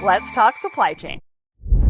Let's talk supply chain.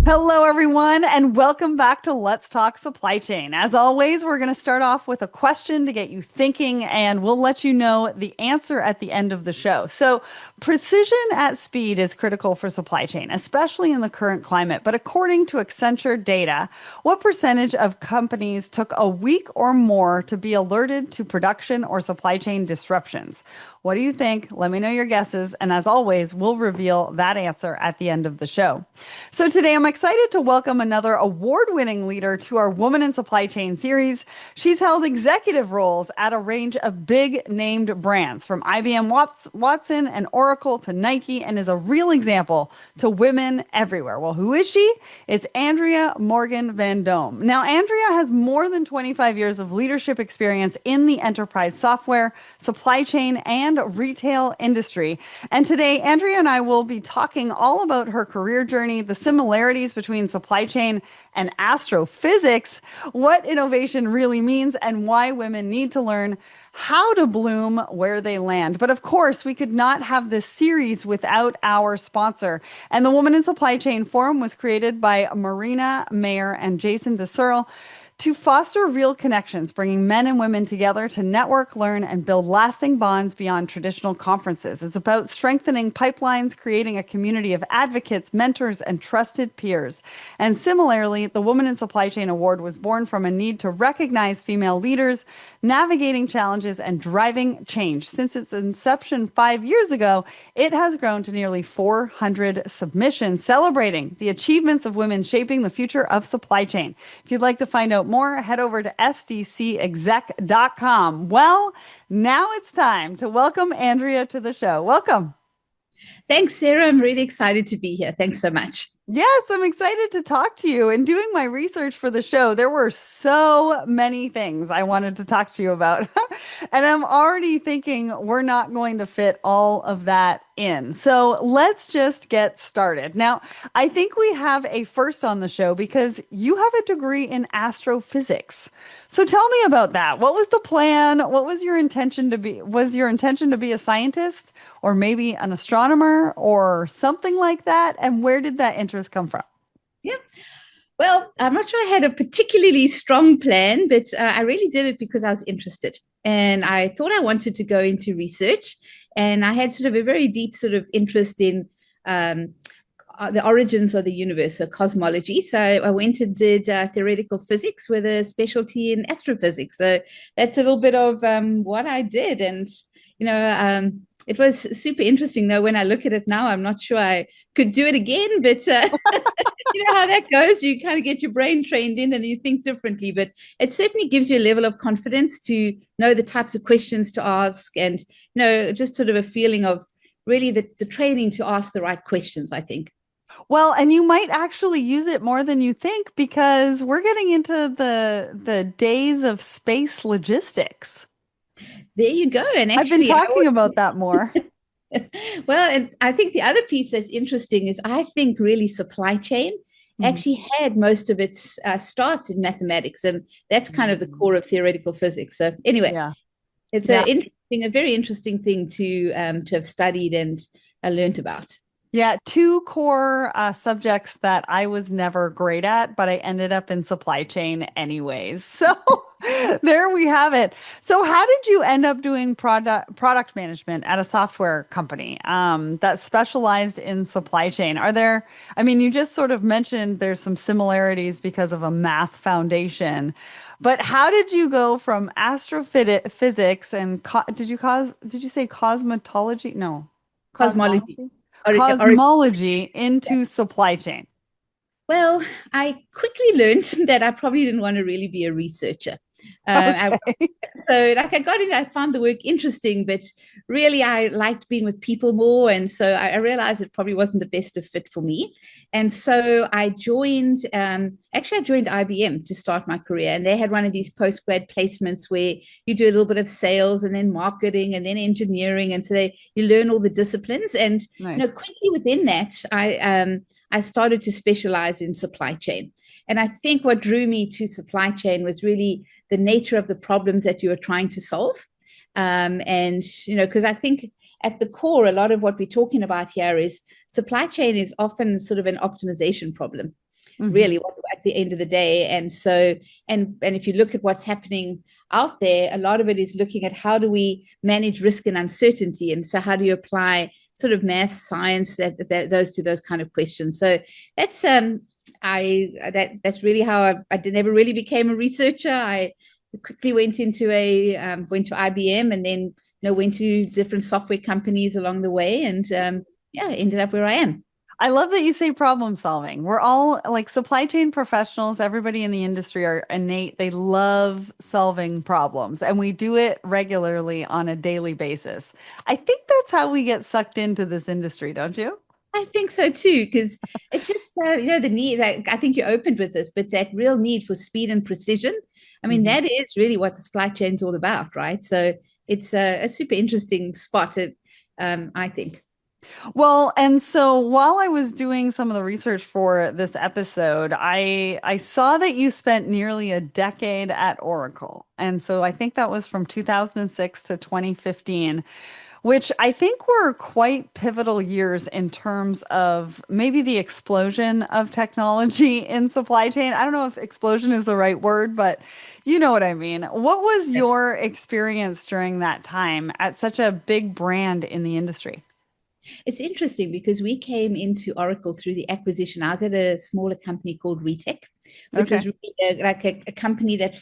Hello, everyone, and welcome back to Let's Talk Supply Chain. As always, we're going to start off with a question to get you thinking, and we'll let you know the answer at the end of the show. So, precision at speed is critical for supply chain, especially in the current climate. But according to Accenture data, what percentage of companies took a week or more to be alerted to production or supply chain disruptions? What do you think? Let me know your guesses. And as always, we'll reveal that answer at the end of the show. So today I'm excited to welcome another award-winning leader to our Woman in Supply Chain series. She's held executive roles at a range of big named brands from IBM Watson and Oracle to Nike, and is a real example to women everywhere. Well, who is she? It's Andrea Morgan-Vandome. Now, Andrea has more than 25 years of leadership experience in the enterprise software, supply chain, and retail industry. And today, Andrea and I will be talking all about her career journey, the similarities between supply chain and astrophysics, what innovation really means, and why women need to learn how to bloom where they land. But of course, we could not have this series without our sponsor. And the Woman in Supply Chain Forum was created by Marina Mayer and Jason DeSearle to foster real connections, bringing men and women together to network, learn, and build lasting bonds beyond traditional conferences. It's about strengthening pipelines, creating a community of advocates, mentors, and trusted peers. And similarly, the Woman in Supply Chain Award was born from a need to recognize female leaders, navigating challenges, and driving change. Since its inception 5 years ago, it has grown to nearly 400 submissions, celebrating the achievements of women shaping the future of supply chain. If you'd like to find out more, head over to sdcexec.com. Well, now it's time to welcome Andrea to the show. Welcome. Thanks, Sarah. I'm really excited to be here. Thanks so much. Yes, I'm excited to talk to you. In doing my research for the show, there were so many things I wanted to talk to you about. And I'm already thinking we're not going to fit all of that in. So let's just get started. Now, I think we have a first on the show because you have a degree in astrophysics. So tell me about that. What was the plan? What was your intention to be? Was your intention to be a scientist or maybe an astronomer or something like that? And where did that interest come from? Yeah. Well, I'm not sure I had a particularly strong plan, but I really did it because I was interested. And I thought I wanted to go into research. And I had sort of a very deep sort of interest in the origins of the universe, so cosmology. So I went and did theoretical physics with a specialty in astrophysics. So that's a little bit of what I did. And, it was super interesting, though. When I look at it now, I'm not sure I could do it again, but you know how that goes. You kind of get your brain trained in and you think differently, but it certainly gives you a level of confidence to know the types of questions to ask and, just sort of a feeling of really the training to ask the right questions, I think. Well, and you might actually use it more than you think because we're getting into the days of space logistics. There you go. And I've been actually, talking about that more. well, and I think the other piece that's interesting is I think really supply chain Mm. actually had most of its starts in mathematics, and that's kind of the core of theoretical physics. So anyway, Yeah. it's Yeah. a very interesting thing to have studied and learned about. Yeah, two core subjects that I was never great at, but I ended up in supply chain anyways. So there we have it. So how did you end up doing product management at a software company that specialized in supply chain? I mean, you just sort of mentioned there's some similarities because of a math foundation, but how did you go from astrophysics and did you say cosmetology? No, Cosmology. cosmology? Or, Cosmology into supply chain. well, I quickly learned that I probably didn't want to really be a researcher. I Okay. So like I got in, I found the work interesting, but really I liked being with people more. And so I realized it probably wasn't the best of fit for me. And so I joined, actually I joined IBM to start my career. And they had one of these post-grad placements where you do a little bit of sales and then marketing and then engineering. And so you learn all the disciplines. And, Nice. quickly within that, I started to specialize in supply chain. And I think what drew me to supply chain was really the nature of the problems that you were trying to solve. And, because I think at the core, a lot of what we're talking about here is supply chain is often sort of an optimization problem, Mhm. really, at the end of the day. And so, and if you look at what's happening out there, a lot of it is looking at how do we manage risk and uncertainty, and so how do you apply sort of math, science, those to those kind of questions. So that's that's really how I never really became a researcher. I quickly went went to IBM, and then went to different software companies along the way, and yeah, ended up where I am. I love that you say problem solving. We're all like supply chain professionals, everybody in the industry are innate. They love solving problems, and we do it regularly on a daily basis. I think that's how we get sucked into this industry, don't you? I think so too, because it's just the need that I think you opened with this, but that real need for speed and precision. I mean, Mhm. that is really what the supply chain is all about, right? So it's a super interesting spot, I think. Well, and so while I was doing some of the research for this episode, I saw that you spent nearly a decade at Oracle. And so I think that was from 2006 to 2015, which I think were quite pivotal years in terms of maybe the explosion of technology in supply chain. I don't know if explosion is the right word, but you know what I mean. What was your experience during that time at such a big brand in the industry? It's interesting because we came into Oracle through the acquisition. I was at a smaller company called Retech, which was Okay. really like a company that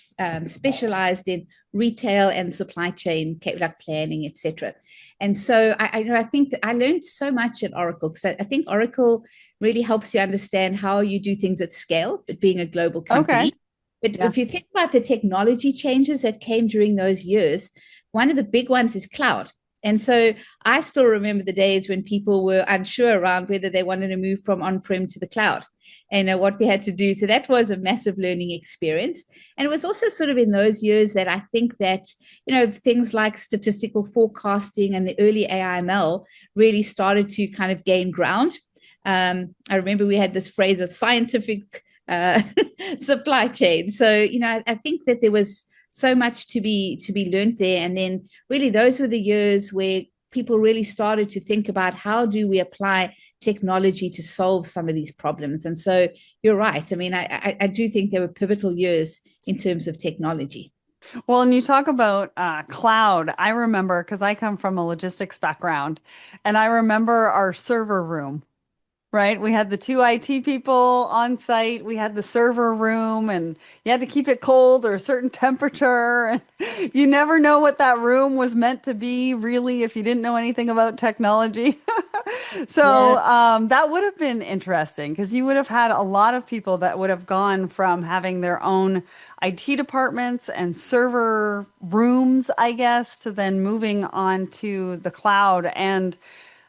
specialized in retail and supply chain, like planning, etc. And so I think that I learned so much at Oracle, because I think Oracle really helps you understand how you do things at scale, but being a global Okay. company. But Yeah. if you think about the technology changes that came during those years, one of the big ones is cloud. And so I still remember the days when people were unsure around whether they wanted to move from on-prem to the cloud and what we had to do. So that was a massive learning experience. And it was also sort of in those years that I think that, things like statistical forecasting and the early AIML really started to kind of gain ground. I remember we had this phrase of scientific supply chain. So, I think that there was so much to be learned there. And then really those were the years where people really started to think about how do we apply technology to solve some of these problems. And so you're right. I mean, I do think there were pivotal years in terms of technology. Well, and you talk about cloud. I remember because I come from a logistics background, and I remember our server room. Right? We had the two IT people on site. We had the server room, and you had to keep it cold or a certain temperature. And you never know what that room was meant to be, really, if you didn't know anything about technology. Yeah. So that would have been interesting because you would have had a lot of people that would have gone from having their own IT departments and server rooms, I guess, to then moving on to the cloud. And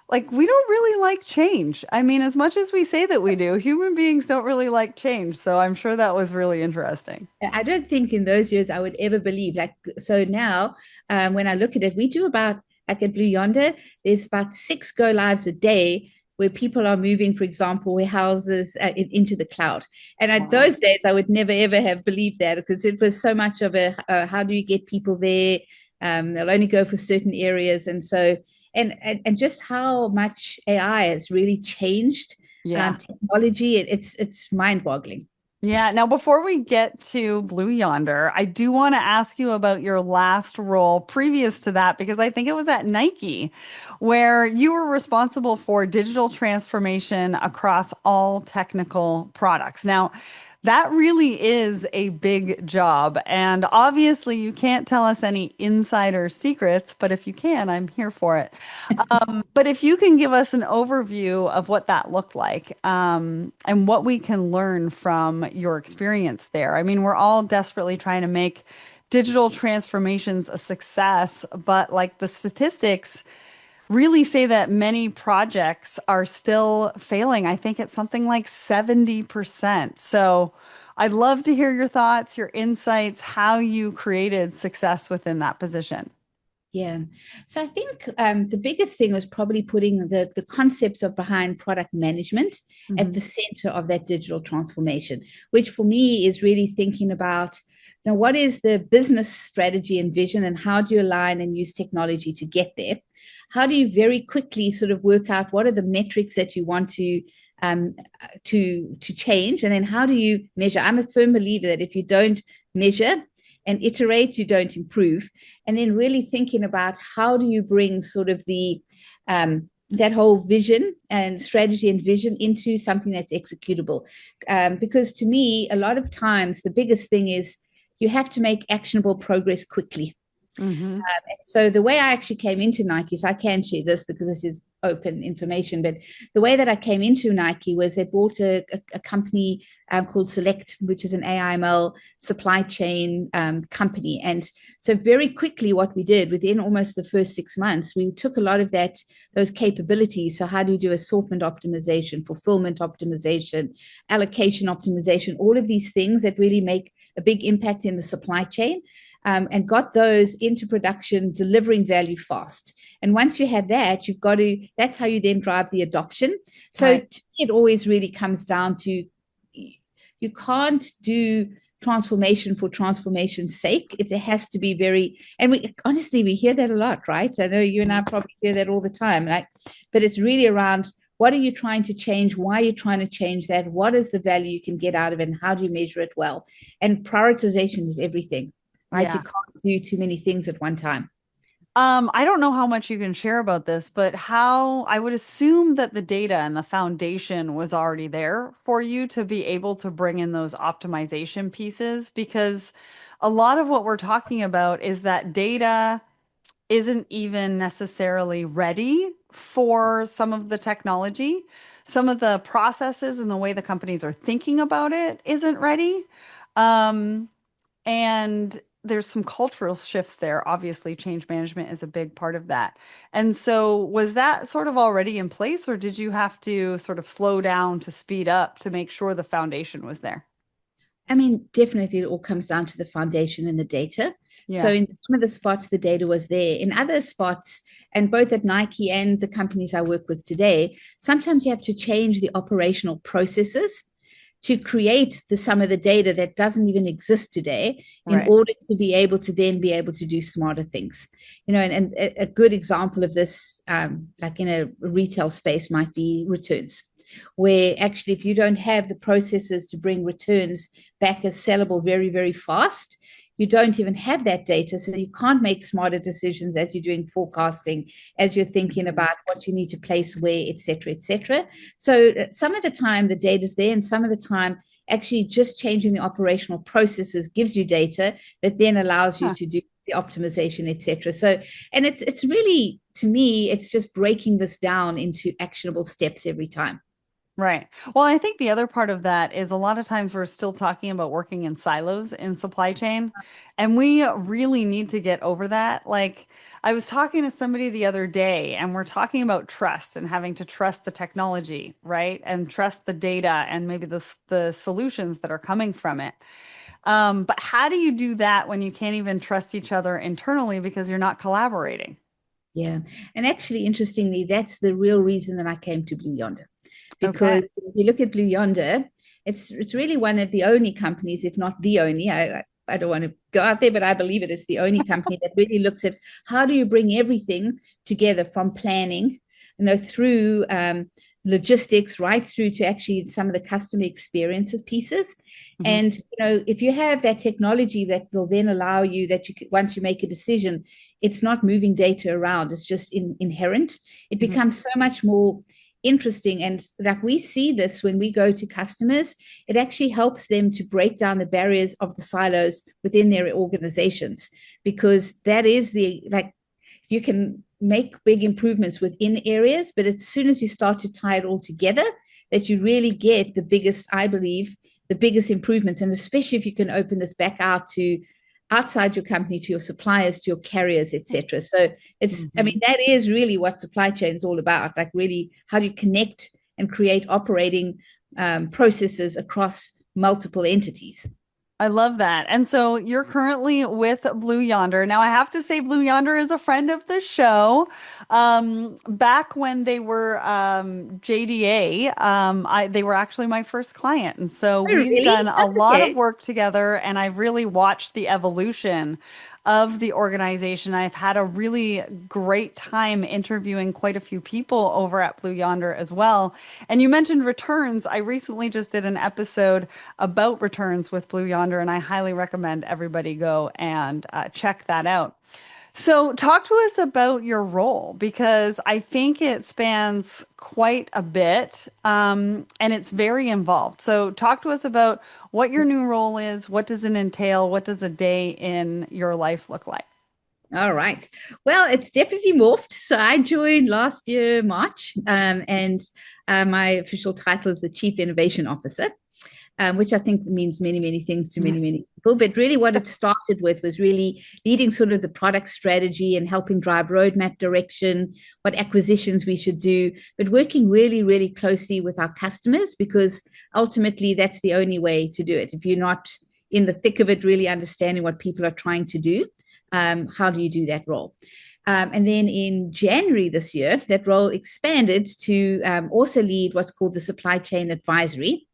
like, we don't really like change. I mean, as much as we say that we do, human beings don't really like change. So I'm sure that was really interesting. I don't think in those years I would ever believe. Like, so now, when I look at it, we do about, like at Blue Yonder, there's about 6 go lives a day where people are moving, for example, warehouses into the cloud. And at Wow. those days, I would never ever have believed that, because it was so much of how do you get people there? They'll only go for certain areas. And so, and just how much AI has really changed Yeah. technology. It's mind boggling. Yeah. Now, before we get to Blue Yonder, I do want to ask you about your last role previous to that, because I think it was at Nike, where you were responsible for digital transformation across all technical products. Now, that really is a big job. And obviously, you can't tell us any insider secrets, but if you can, I'm here for it. But if you can give us an overview of what that looked like, and what we can learn from your experience there. I mean, we're all desperately trying to make digital transformations a success, but like the statistics really say that many projects are still failing. I think it's something like 70%. So I'd love to hear your thoughts, your insights, how you created success within that position. Yeah. So I think the biggest thing was probably putting the concepts of behind product management at Hmm. the center of that digital transformation, which for me is really thinking about, what is the business strategy and vision, and how do you align and use technology to get there? how do you very quickly sort of work out what are the metrics that you want um, to change, and then how do you measure? I'm a firm believer that if you don't measure and iterate, you don't improve. And then really thinking about how do you bring sort of the that whole vision and strategy and vision into something that's executable. Because to me, a lot of times the biggest thing is you have to make actionable progress quickly. Mm-hmm. So the way I actually came into Nike, so I can share this because this is open information, but the way that I came into Nike was they bought a company called Select, which is an AIML supply chain company. And so very quickly what we did within almost the first 6 months, we took a lot of those capabilities. So how do you do assortment optimization, fulfillment optimization, allocation optimization, all of these things that really make a big impact in the supply chain, and got those into production, delivering value fast. And once you have that, that's how you then drive the adoption. So Right. to me, it always really comes down to you can't do transformation for transformation's sake. It has to be very, and we hear that a lot, right? I know you and I probably hear that all the time. But it's really around what are you trying to change? Why are you trying to change that? What is the value you can get out of it? And how do you measure it well? And prioritization is everything, right? You Yeah. can't do too many things at one time. I don't know how much you can share about this, but how I would assume that the data and the foundation was already there for you to be able to bring in those optimization pieces, because a lot of what we're talking about is that data isn't even necessarily ready for some of the technology. Some of the processes and the way the companies are thinking about it isn't ready. Um, and there's some cultural shifts there. Obviously, change management is a big part of that. And so, was that sort of already in place, or did you have to sort of slow down to speed up to make sure the foundation was there? I mean, definitely it all comes down to the foundation and the data. So Yeah. in some of the spots, the data was there. In other spots, and both at Nike and the companies I work with today, sometimes you have to change the operational processes to create some of the data that doesn't even exist today in Right. order to be able to then be able to do smarter things. And a good example of this, like in a retail space, might be returns, where actually if you don't have the processes to bring returns back as sellable very, very fast, you don't even have that data. So you can't make smarter decisions as you're doing forecasting, as you're thinking Mhm. about what you need to place where, et cetera, et cetera. So some of the time the data's there, and some of the time actually just changing the operational processes gives you data that then allows you Huh. to do the optimization, et cetera. So, and it's really, to me, it's just breaking this down into actionable steps every time. Right. Well, I think the other part of that is a lot of times we're still talking about working in silos in supply chain, and we really need to get over that. Like, I was talking to somebody the other day, and we're talking about trust and having to trust the technology, right? And trust the data and maybe the solutions that are coming from it. But how do you do that when you can't even trust each other internally because you're not collaborating? Yeah. And actually, interestingly, that's the real reason that I came to Blue Yonder. Okay. Because if you look at Blue Yonder, it's really one of the only companies, if not the only. I don't want to go out there, but I believe it is the only company that really looks at how do you bring everything together from planning, through logistics, right through to actually some of the customer experiences pieces. Hmm. And if you have that technology that will then allow you that once you make a decision, it's not moving data around; it's just inherent. It Hmm. becomes so much more interesting. And like we see this when we go to customers, it actually helps them to break down the barriers of the silos within their organizations, because that is you can make big improvements within areas, but as soon as you start to tie it all together, that you really get the biggest, I believe, the biggest improvements. And especially if you can open this back out to outside your company, to your suppliers, to your carriers, etc. So I mean, Hmm. that is really what supply chain is all about. Like really, how do you connect and create operating processes across multiple entities? I love that. And so you're currently with Blue Yonder. Now, I have to say, Blue Yonder is a friend of the show. Back when they were JDA, they were actually my first client. And so Oh, we've really? done a Oh, lot of okay. work together, and I really watched the evolution of the organization. I've had a really great time interviewing quite a few people over at Blue Yonder as well. And you mentioned returns. I recently just did an episode about returns with Blue Yonder, and I highly recommend everybody go and check that out. So, talk to us about your role because I think it spans quite a bit and it's very involved. So, talk to us about what your new role is. What does it entail? What does a day in your life look like? All right. Well, it's definitely morphed. So I joined last year, March, and my official title is the Chief Innovation Officer, which I think means many, many things to many, many people. But really, what it started with was really leading sort of the product strategy and helping drive roadmap direction, what acquisitions we should do, but working really, really closely with our customers because ultimately that's the only way to do it. If you're not in the thick of it, really understanding what people are trying to do, how do you do that role? And then in January this year, that role expanded to also lead what's called the supply chain advisory.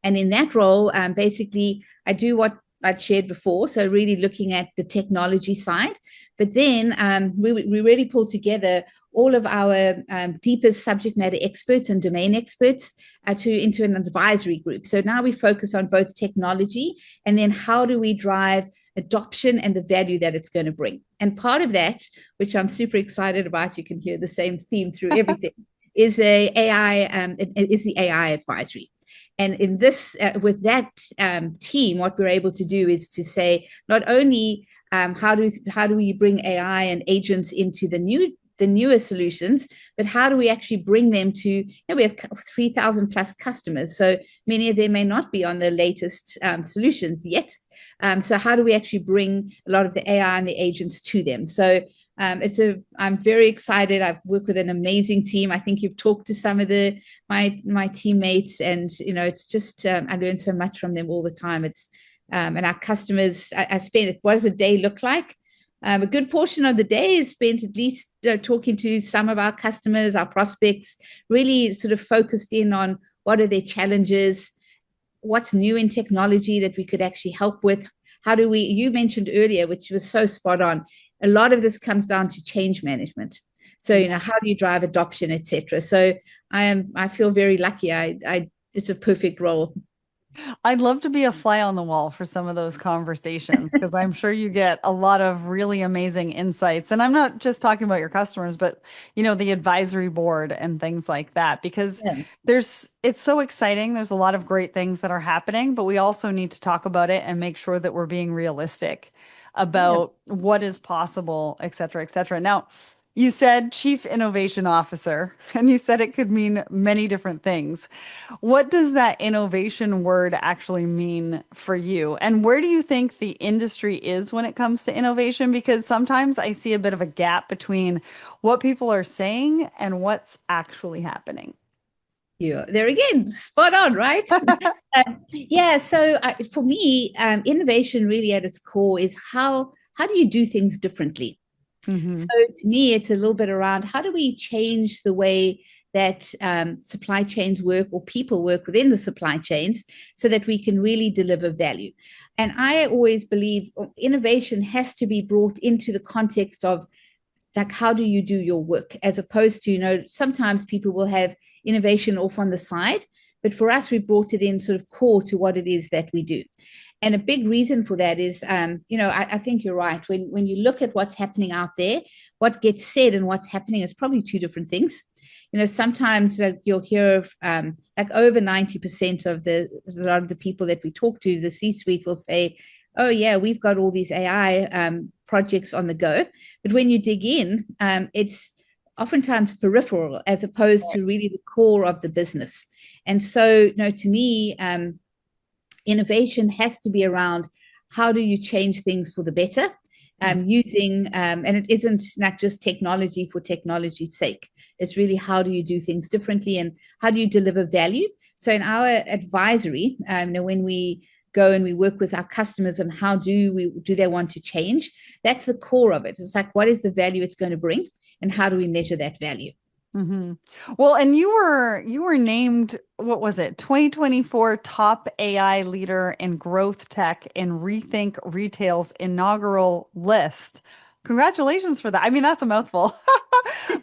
And in that role, basically, I do what I'd shared before. So really looking at the technology side, but then we really pull together all of our deepest subject matter experts and domain experts into an advisory group. So now we focus on both technology and then how do we drive adoption and the value that it's going to bring. And part of that, which I'm super excited about, you can hear the same theme through everything, is the AI advisory. And in this, with that team, what we're able to do is to say not only how do we bring AI and agents into the newer solutions, but how do we actually bring them to, we have 3,000 plus customers. So many of them may not be on the latest solutions yet. So how do we actually bring a lot of the AI and the agents to them? So I'm very excited. I've worked with an amazing team. I think you've talked to some of my teammates, and it's just I learn so much from them all the time. It's and our customers. I spend. What does a day look like? A good portion of the day is spent at least talking to some of our customers, our prospects, really sort of focused in on what are their challenges, what's new in technology that we could actually help with. How do we? You mentioned earlier, which was so spot on. A lot of this comes down to change management. So, how do you drive adoption, etc. So I feel very lucky. It's a perfect role. I'd love to be a fly on the wall for some of those conversations because I'm sure you get a lot of really amazing insights. And I'm not just talking about your customers, but the advisory board and things like that because Yeah. it's so exciting. There's a lot of great things that are happening, but we also need to talk about it and make sure that we're being realistic Yeah. about what is possible, et cetera, et cetera. Now, you said Chief Innovation Officer, and you said it could mean many different things. What does that innovation word actually mean for you? And where do you think the industry is when it comes to innovation? Because sometimes I see a bit of a gap between what people are saying and what's actually happening. Yeah, there again, spot on, right? Yeah. So for me, innovation really at its core is how do you do things differently? So Hmm. to me, it's a little bit around how do we change the way that supply chains work or people work within the supply chains so that we can really deliver value. And I always believe innovation has to be brought into the context of like how do you do your work as opposed to sometimes people will have innovation off on the side, but for us we brought it in sort of core to what it is that we do. And a big reason for that is I think you're right. When you look at what's happening out there, what gets said and what's happening is probably two different things. Sometimes you'll hear like over 90% of a lot of the people that we talk to, the C-suite will say, oh yeah, we've got all these AI projects on the go. But when you dig in, it's oftentimes peripheral as opposed to really the core of the business. And so, to me, innovation has to be around how do you change things for the better, using, and it isn't not just technology for technology's sake. It's really how do you do things differently and how do you deliver value. So in our advisory, when we go and we work with our customers on how do they want to change, that's the core of it. It's like what is the value it's going to bring and how do we measure that value. Hmm. Well, and you were named, what was it, 2024 top AI leader in growth tech in Rethink Retail's inaugural list. Congratulations for that. I mean, that's a mouthful,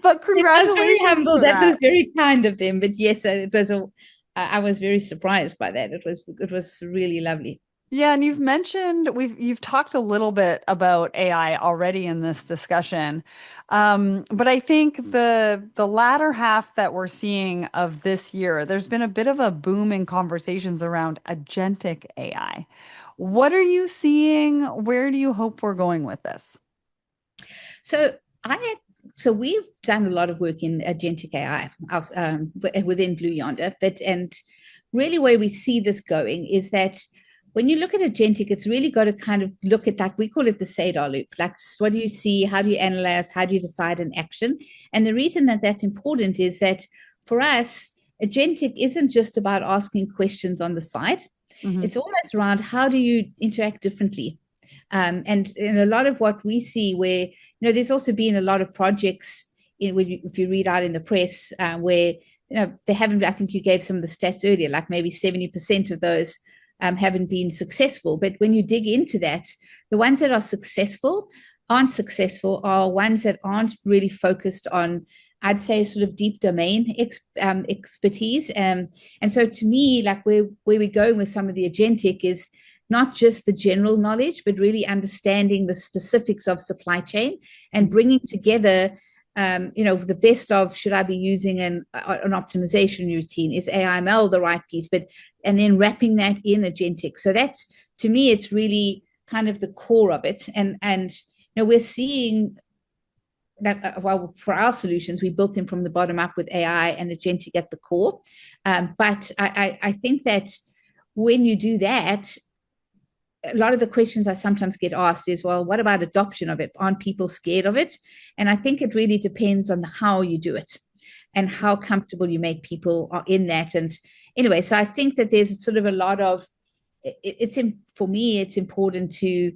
but I was very congratulations humble. for That was that. very kind of them. But yes, it was a. I was very surprised by that. It was really lovely. Yeah, and you've talked a little bit about AI already in this discussion. But I think the latter half that we're seeing of this year, there's been a bit of a boom in conversations around agentic AI. What are you seeing? Where do you hope we're going with this? So I so we've done a lot of work in agentic AI within Blue Yonder, and really where we see this going is that when you look at agentic, it's really got to kind of look at, like we call it the SADAR loop. Like, what do you see? How do you analyze? How do you decide an action? And the reason that that's important is that for us, agentic isn't just about asking questions on the side. Hmm. It's almost around how do you interact differently. And in a lot of what we see, where there's also been a lot of projects if you read out in the press, where they haven't. I think you gave some of the stats earlier, like maybe 70% of those haven't been successful. But when you dig into that, the ones that are successful aren't successful are ones that aren't really focused on, I'd say, sort of deep domain expertise. And so to me, like where we're going with some of the agentic is not just the general knowledge, but really understanding the specifics of supply chain and bringing together, the best of, should I be using an optimization routine? Is AIML the right piece? And then wrapping that in agentic. So that's, to me, it's really kind of the core of it. And we're seeing that, well, for our solutions, we built them from the bottom up with AI and agentic at the core. But I think that when you do that, a lot of the questions I sometimes get asked is, well, what about adoption of it? Aren't people scared of it? And I think it really depends on how you do it and how comfortable you make people in that. And anyway, so I think that there's sort of a lot of, for me, it's important to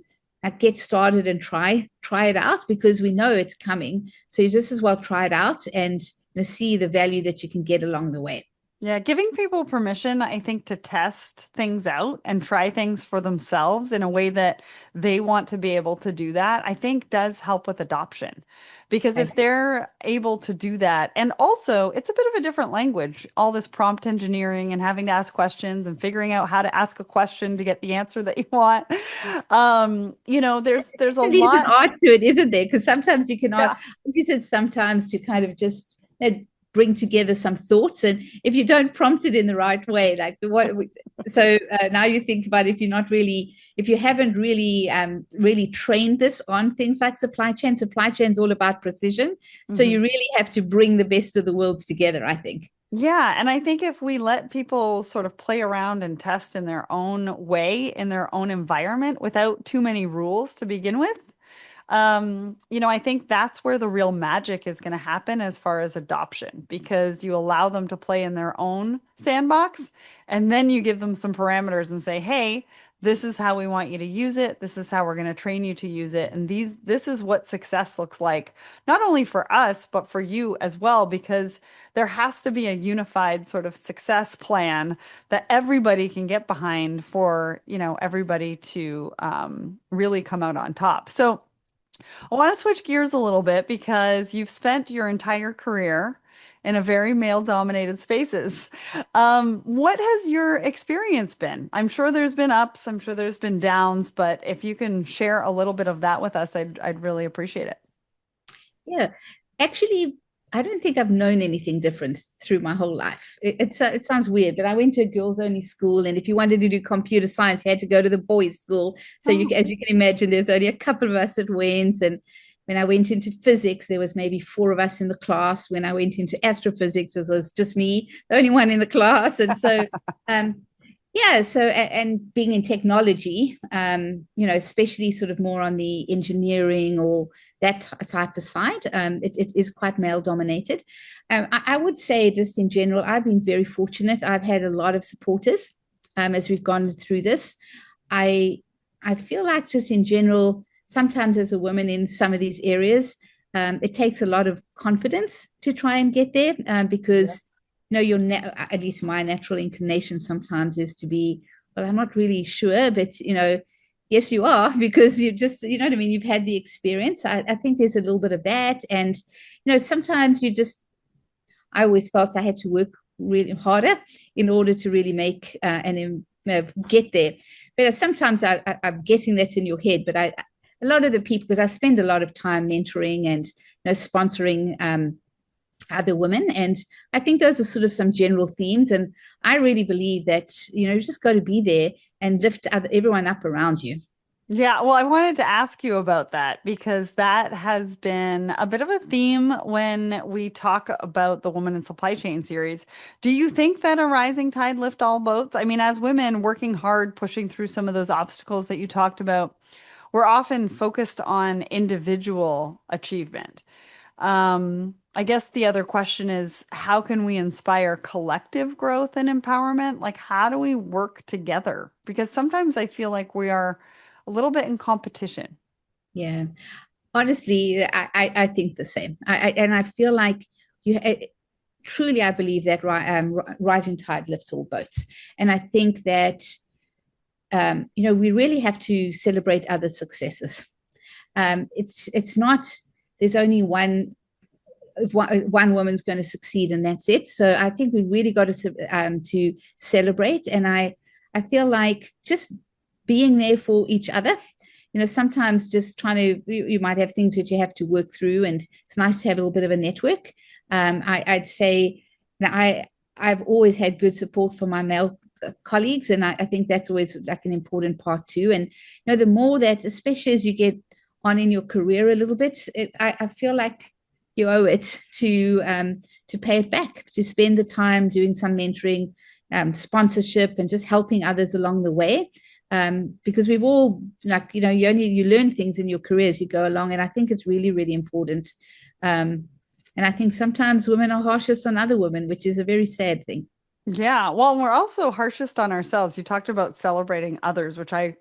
get started and try it out, because we know it's coming. So you just as well try it out and see the value that you can get along the way. Yeah, giving people permission, I think, to test things out and try things for themselves in a way that they want to be able to do that, I think does help with adoption. Because if they're able to do that, and also it's a bit of a different language, all this prompt engineering and having to ask questions and figuring out how to ask a question to get the answer that you want. There's a There's an lot. art to it, isn't there? Because sometimes you cannot, Yeah. like you said, sometimes to kind of just bring together some thoughts, and if you don't prompt it in the right way, like what. So now you think about, if you haven't really trained this on things like supply chain. Supply chain is all about precision, so Mhm. you really have to bring the best of the worlds together, I think. Yeah, and I think if we let people sort of play around and test in their own way, in their own environment, without too many rules to begin with, I think that's where the real magic is going to happen as far as adoption, because you allow them to play in their own sandbox, and then you give them some parameters and say, hey, this is how we want you to use it. This is how we're going to train you to use it. And this is what success looks like, not only for us, but for you as well, because there has to be a unified sort of success plan that everybody can get behind for, everybody to really come out on top. So, I want to switch gears a little bit because you've spent your entire career in a very male-dominated spaces. What has your experience been? I'm sure there's been ups, I'm sure there's been downs, but if you can share a little bit of that with us, I'd really appreciate it. Yeah, actually, I don't think I've known anything different through my whole life. It sounds weird, but I went to a girls' only school, and if you wanted to do computer science, you had to go to the boys' school. So Oh. as you can imagine, there's only a couple of us that went. And when I went into physics, there was maybe four of us in the class. When I went into astrophysics, it was just me, the only one in the class. And so, um, yeah, so and being in technology, especially sort of more on the engineering or that type of side, it is quite male dominated. I would say, just in general, I've been very fortunate. I've had a lot of supporters as we've gone through this. I I feel like, just in general, sometimes as a woman in some of these areas, It takes a lot of confidence to try and get there, because your at least my natural inclination sometimes is to be, well, I'm not really sure, but yes, you are, because you just, you know what I mean, you've had the experience. I think there's a little bit of that, and sometimes I always felt I had to work really harder in order to really make and get there. But sometimes I'm guessing that's in your head. But a lot of the people, because I spend a lot of time mentoring and sponsoring other women, and I think those are sort of some general themes. And I really believe that you just got to be there and lift everyone up around you. Yeah, well, I wanted to ask you about that because that has been a bit of a theme when we talk about the Woman in Supply Chain series. Do you think that a rising tide lift all boats? I mean, as women working hard, pushing through some of those obstacles that you talked about, we're often focused on individual achievement. I guess the other question is, how can we inspire collective growth and empowerment? Like, how do we work together? Because sometimes I feel like we are a little bit in competition. Yeah, honestly, I think the same. And I feel like truly, I believe that rising tide lifts all boats. And I think that we really have to celebrate other successes. It's not, there's only one woman's going to succeed and that's it. So I think we really got to celebrate. And I feel like just being there for each other. Sometimes just trying to, you might have things that you have to work through, and it's nice to have a little bit of a network. I'd say I've always had good support from my male colleagues, and I think that's always like an important part too. And the more that, especially as you get on in your career a little bit, I feel like you owe it to pay it back, to spend the time doing some mentoring, sponsorship, and just helping others along the way. Because we've all, you learn things in your career as you go along, and I think it's really, really important. And I think sometimes women are harshest on other women, which is a very sad thing. Yeah, well, we're also harshest on ourselves. You talked about celebrating others, which I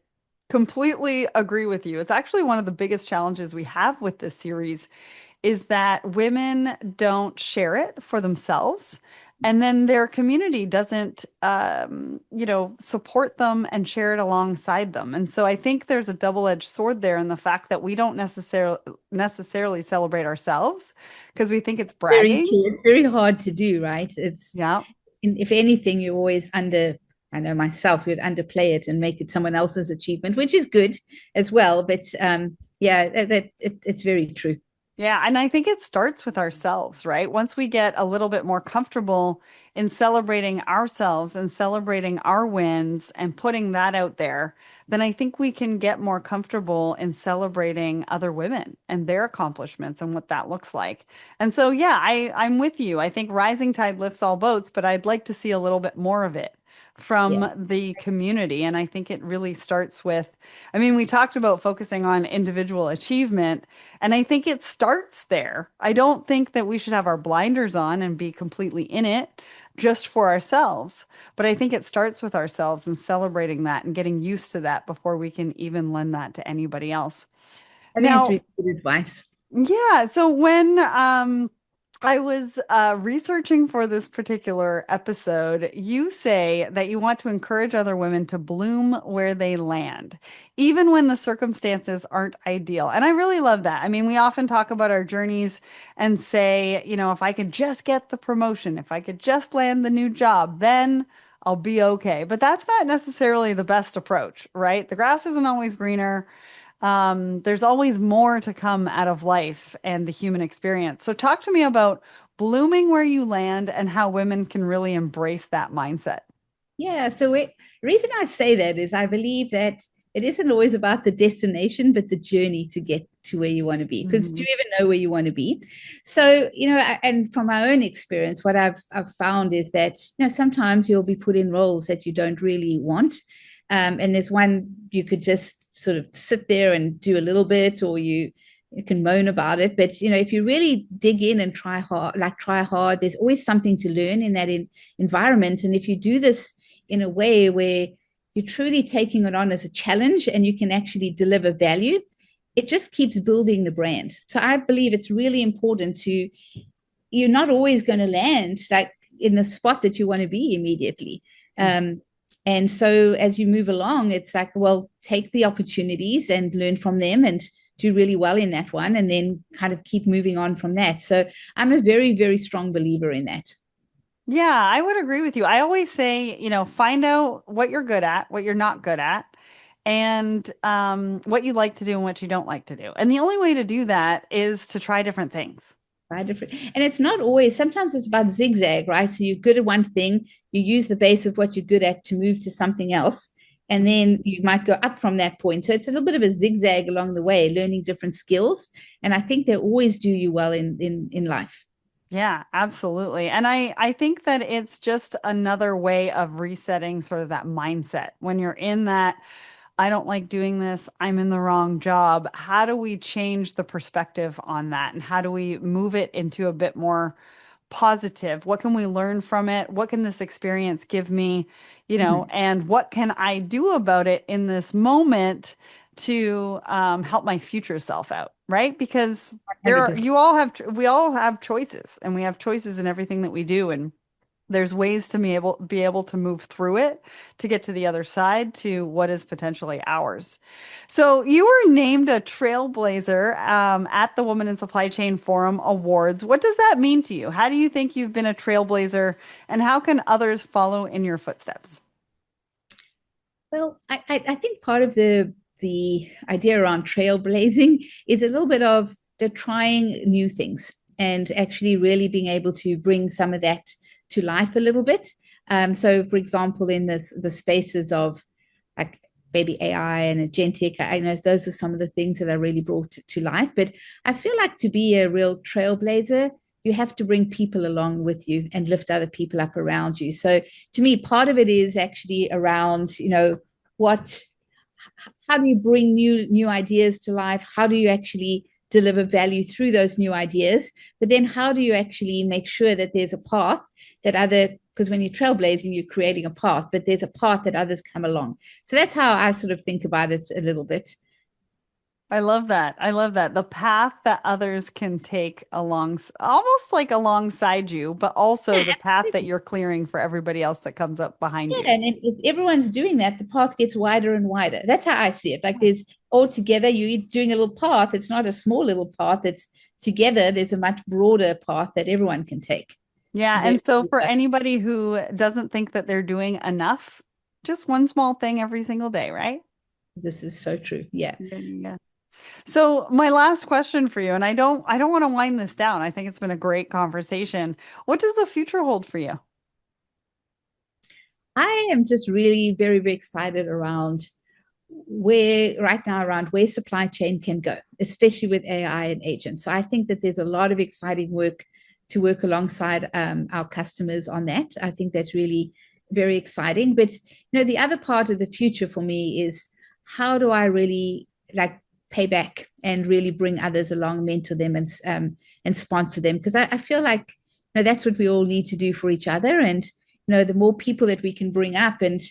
completely agree with you. It's actually one of the biggest challenges we have with this series is that women don't share it for themselves. And then their community doesn't, support them and share it alongside them. And so I think there's a double-edged sword there in the fact that we don't necessarily celebrate ourselves because we think it's Very bragging. true. It's very hard to do, right? Yeah. If anything, you always I know myself, would underplay it and make it someone else's achievement, which is good as well. But yeah, it's very true. Yeah, and I think it starts with ourselves, right? Once we get a little bit more comfortable in celebrating ourselves and celebrating our wins and putting that out there, then I think we can get more comfortable in celebrating other women and their accomplishments and what that looks like. And so, yeah, I'm with you. I think rising tide lifts all boats, but I'd like to see a little bit more of it Yeah. from the community. And I think it really starts with, I mean, we talked about focusing on individual achievement. And I think it starts there. I don't think that we should have our blinders on and be completely in it just for ourselves. But I think it starts with ourselves and celebrating that and getting used to that before we can even lend that to anybody else. I think it's Now, really good advice. yeah, so when I was researching for this particular episode, you say that you want to encourage other women to bloom where they land, even when the circumstances aren't ideal. And I really love that. I mean, we often talk about our journeys and say, if I could just get the promotion, if I could just land the new job, then I'll be okay. But that's not necessarily the best approach, right? The grass isn't always greener. There's always more to come out of life and the human experience. So, talk to me about blooming where you land and how women can really embrace that mindset. Yeah. The reason I say that is I believe that it isn't always about the destination, but the journey to get to where you want to be. Because do Mhm. you even know where you want to be? So, and from my own experience, what I've found is that, sometimes you'll be put in roles that you don't really want. And there's one you could just sort of sit there and do a little bit, or you can moan about it. But, if you really dig in and try hard, there's always something to learn in that environment. And if you do this in a way where you're truly taking it on as a challenge and you can actually deliver value, it just keeps building the brand. So I believe it's really important to, you're not always going to land like in the spot that you want to be immediately. Um, and so as you move along, it's like, well, take the opportunities and learn from them and do really well in that one, and then kind of keep moving on from that. So I'm a very, very strong believer in that. Yeah, I would agree with you. I always say, find out what you're good at, what you're not good at, and what you like to do and what you don't like to do. And the only way to do that is to try different things. Right, different. And it's not always, sometimes it's about zigzag, right? So you're good at one thing, you use the base of what you're good at to move to something else, and then you might go up from that point. So it's a little bit of a zigzag along the way, learning different skills. And I think they always do you well in life. Yeah, absolutely. And I think that it's just another way of resetting sort of that mindset. When you're in that, I don't like doing this, I'm in the wrong job. How do we change the perspective on that? And how do we move it into a bit more positive? What can we learn from it? What can this experience give me? Mhm. And what can I do about it in this moment to help my future self out, right? Because you 100%. all have, we all have choices, and we have choices in everything that we do. And there's ways to be able to move through it to get to the other side to what is potentially ours. So you were named a trailblazer at the Women in Supply Chain Forum Awards. What does that mean to you? How do you think you've been a trailblazer, and how can others follow in your footsteps? Well, I think part of the idea around trailblazing is a little bit of the trying new things and actually really being able to bring some of that to life a little bit. So, for example, in the spaces of like maybe AI and agentic, I know those are some of the things that I really brought to life. But I feel like to be a real trailblazer, you have to bring people along with you and lift other people up around you. So to me, part of it is actually around, what how do you bring new ideas to life? How do you actually deliver value through those new ideas? But then how do you actually make sure that there's a path that other, because when you're trailblazing, you're creating a path, but there's a path that others come along. So that's how I sort of think about it a little bit. I love that. I love that. The path that others can take along, almost like alongside you, but also the path that you're clearing for everybody else that comes up behind Yeah, you. and as everyone's doing that, the path gets wider and wider. That's how I see it. Like there's all together, you're doing a little path. It's not a small little path. It's together. There's a much broader path that everyone can take. Yeah. Very, And so for anybody who doesn't think that they're doing enough, just one small thing every single day, right? this is so true. Yeah. Yeah, yeah, yeah. So my last question for you, and I don't want to wind this down. I think it's been a great conversation. What does the future hold for you? I am just really very, very excited around where right now around where supply chain can go, especially with AI and agents. So I think that there's a lot of exciting work to work alongside our customers on that. I think that's really very exciting. But the other part of the future for me is how do I really like pay back and really bring others along, mentor them, and sponsor them? Because I feel like that's what we all need to do for each other. And the more people that we can bring up and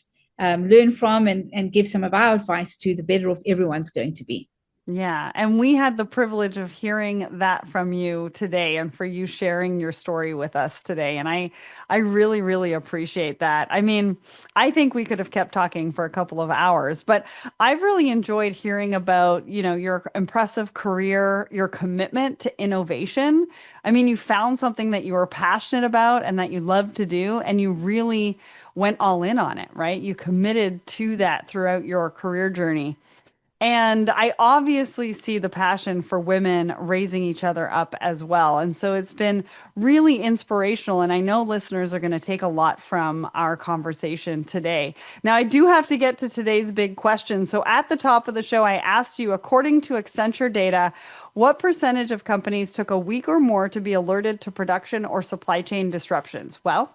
learn from and give some of our advice to, the better off everyone's going to be. Yeah, and we had the privilege of hearing that from you today, and for you sharing your story with us today. And I really, really appreciate that. I mean, I think we could have kept talking for a couple of hours, but I've really enjoyed hearing about, your impressive career, your commitment to innovation. I mean, you found something that you were passionate about and that you love to do, and you really went all in on it, right? You committed to that throughout your career journey. And I obviously see the passion for women raising each other up as well. And so it's been really inspirational. And I know listeners are going to take a lot from our conversation today. Now, I do have to get to today's big question. So at the top of the show, I asked you, according to Accenture data, what percentage of companies took a week or more to be alerted to production or supply chain disruptions? Well,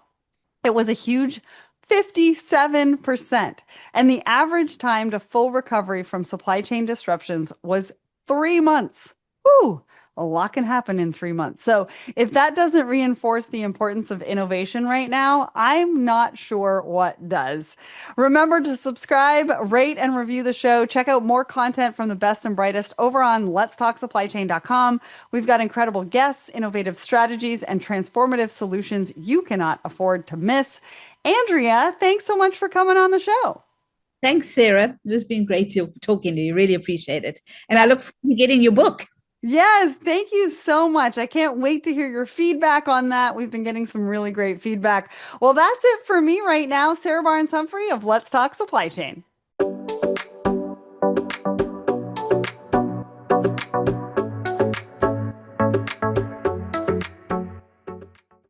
it was a huge 57%. And the average time to full recovery from supply chain disruptions was 3 months. Woo! A lot can happen in 3 months. So, if that doesn't reinforce the importance of innovation right now, I'm not sure what does. Remember to subscribe, rate, and review the show. Check out more content from the best and brightest over on letstalksupplychain.com. We've got incredible guests, innovative strategies, and transformative solutions you cannot afford to miss. Andrea, thanks so much for coming on the show. Thanks, Sarah. It's been great talking to you. Really appreciate it. And I Yeah. look forward to getting your book. Yes, thank you so much. I can't wait to hear your feedback on that. We've been getting some really great feedback. Well, that's it for me right now. Sarah Barnes Humphrey of Let's Talk Supply Chain.